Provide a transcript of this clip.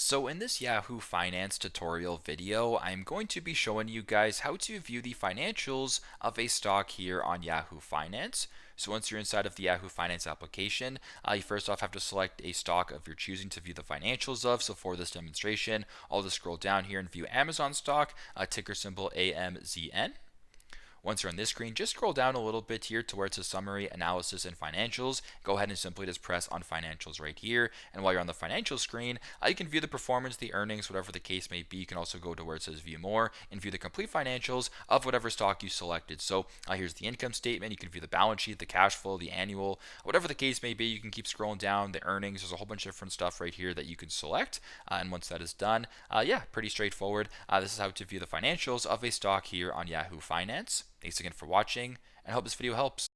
So in this Yahoo Finance tutorial video, I'm going to be showing you guys how to view the financials of a stock here on Yahoo Finance. So once you're inside of the Yahoo Finance application, you first off have to select a stock of your choosing to view the financials of. So for this demonstration, I'll just scroll down here and view Amazon stock, ticker symbol AMZN. Once you're on this screen, just scroll down a little bit here to where it says Summary, Analysis, and Financials. Go ahead and simply just press on Financials right here. And while you're on the Financial screen, you can view the performance, the earnings, whatever the case may be. You can also go to where it says View More and view the complete financials of whatever stock you selected. So here's the income statement. You can view the balance sheet, the cash flow, the annual, whatever the case may be. You can keep scrolling down, the earnings. There's a whole bunch of different stuff right here that you can select. And once that is done, yeah, pretty straightforward. This is how to view the financials of a stock here on Yahoo Finance. Thanks again for watching, and I hope this video helps.